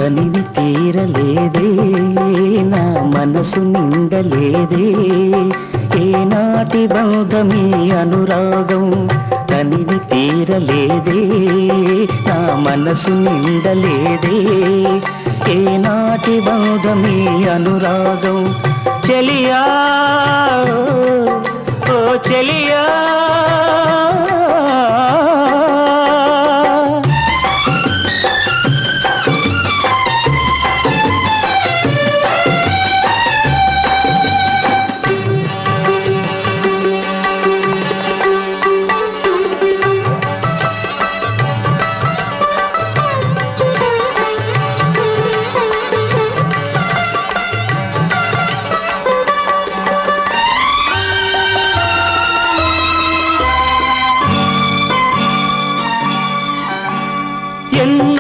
తనివి తీరలేదే నా మనసు నిండలేదే ఏనాటి బంధమీ అనురాగం తనివి తీరలేదే నా మనసు నిండలేదే ఏనాటి బంధమీ అనురాగం చెలియా ఓ చెలియా